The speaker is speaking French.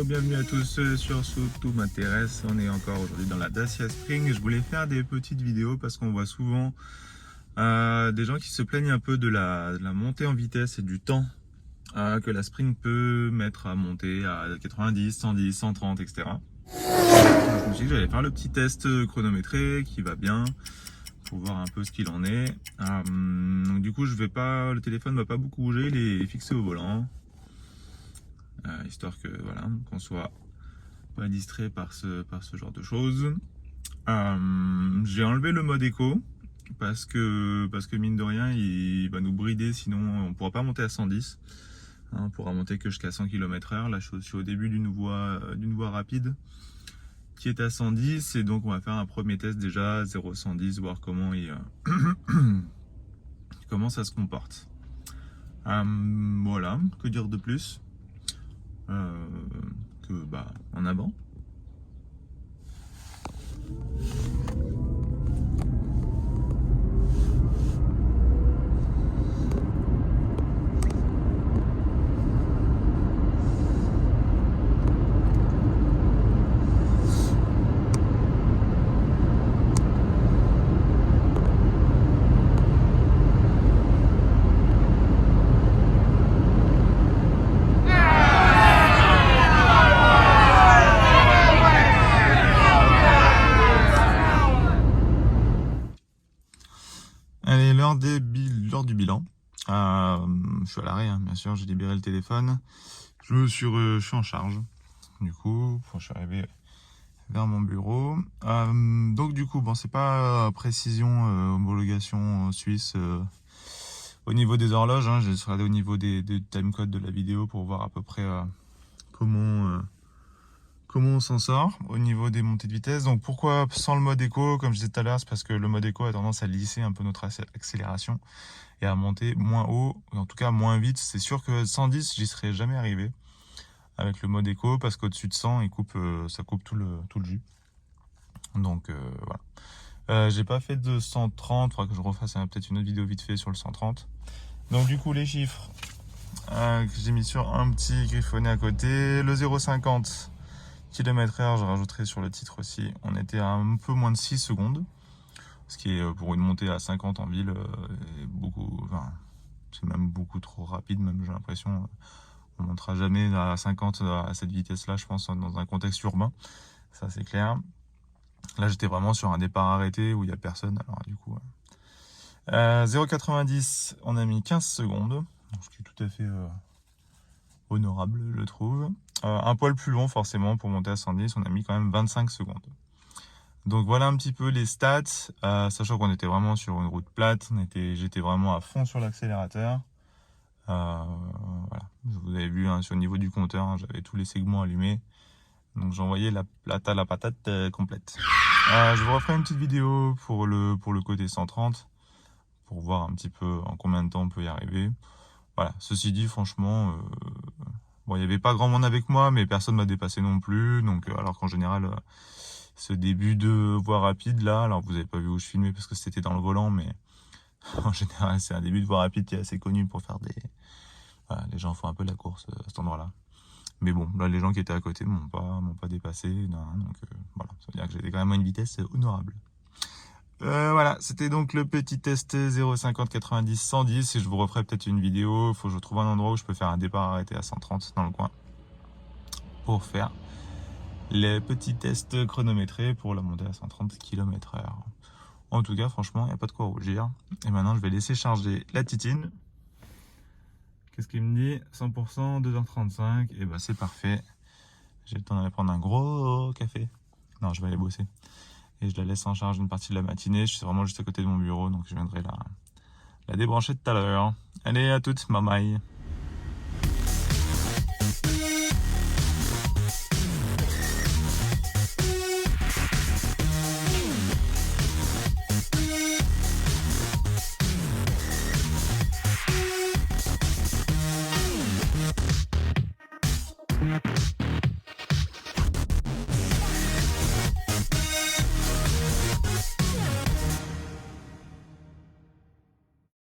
bienvenue à tous sur Tout m'intéresse. On est encore aujourd'hui dans la Dacia Spring. Je voulais faire des petites vidéos parce qu'on voit souvent des gens qui se plaignent un peu de la montée en vitesse et du temps que la Spring peut mettre à monter à 90, 110, 130, etc. Donc, je me suis dit que j'allais faire le petit test chronométré qui va bien pour voir un peu ce qu'il en est. Donc du coup, le téléphone ne va pas beaucoup bouger, il est fixé au volant. Histoire que voilà, qu'on soit pas distrait par ce genre de choses. J'ai enlevé le mode éco parce que mine de rien il va nous brider, sinon on pourra pas monter à 110. On pourra monter que jusqu'à 100 km/h. Là je suis au début d'une voie rapide qui est à 110 et donc on va faire un premier test déjà 0-110, voir comment comment ça se comporte. Voilà, que dire de plus en avant. Allez, l'heure du bilan. Je suis à l'arrêt, hein, bien sûr, j'ai libéré le téléphone. Je suis en charge. Du coup, je suis arrivé vers mon bureau. Donc du coup, bon, c'est pas précision homologation suisse au niveau des horloges. Hein, je serai allé au niveau des timecodes de la vidéo pour voir à peu près comment on s'en sort au niveau des montées de vitesse. Donc pourquoi sans le mode éco? Comme je disais tout à l'heure, c'est parce que le mode éco a tendance à lisser un peu notre accélération et à monter moins haut, en tout cas moins vite. C'est sûr que 110, j'y serais jamais arrivé avec le mode éco, parce qu'au-dessus de 100, ça coupe tout le jus. Donc voilà. J'ai pas fait de 130, il faudra que je refasse peut-être une autre vidéo vite fait sur le 130. Donc du coup les chiffres que j'ai mis sur un petit griffonné à côté, le 0,50 km/h, je rajouterai sur le titre aussi, on était à un peu moins de 6 secondes, ce qui est pour une montée à 50 en ville c'est même beaucoup trop rapide. Même j'ai l'impression on montera jamais à 50 à cette vitesse là, je pense, dans un contexte urbain, ça c'est clair. Là j'étais vraiment sur un départ arrêté où il n'y a personne, alors du coup 0,90 on a mis 15 secondes, ce qui est tout à fait honorable, je trouve. Un poil plus long forcément pour monter à 110, on a mis quand même 25 secondes. Donc voilà un petit peu les stats, sachant qu'on était vraiment sur une route plate, j'étais vraiment à fond sur l'accélérateur. Voilà, vous avez vu hein, sur le niveau du compteur, hein, j'avais tous les segments allumés, donc j'envoyais la patate complète. Je vous referai une petite vidéo pour le côté 130 pour voir un petit peu en combien de temps on peut y arriver. Voilà, ceci dit, franchement, bon, il n'y avait pas grand monde avec moi, mais personne m'a dépassé non plus. Donc, alors qu'en général, ce début de voie rapide là, alors vous n'avez pas vu où je filmais parce que c'était dans le volant, mais en général, c'est un début de voie rapide qui est assez connu pour faire voilà, les gens font un peu la course à cet endroit-là. Mais bon, là, les gens qui étaient à côté m'ont pas dépassé, non, donc voilà, ça veut dire que j'étais quand même à une vitesse honorable. Voilà, c'était donc le petit test 0,50, 90, 110 et je vous referai peut-être une vidéo. Il faut que je trouve un endroit où je peux faire un départ arrêté à 130 dans le coin pour faire les petits tests chronométrés pour la montée à 130 km/h. En tout cas, franchement, il n'y a pas de quoi rougir. Et maintenant, je vais laisser charger la titine. Qu'est-ce qu'il me dit? 100%, 2h35. Et ben c'est parfait. J'ai le temps d'aller prendre un gros café. Non, je vais aller bosser. Et je la laisse en charge une partie de la matinée. Je suis vraiment juste à côté de mon bureau, donc je viendrai la débrancher tout à l'heure. Allez, à toutes, bye bye.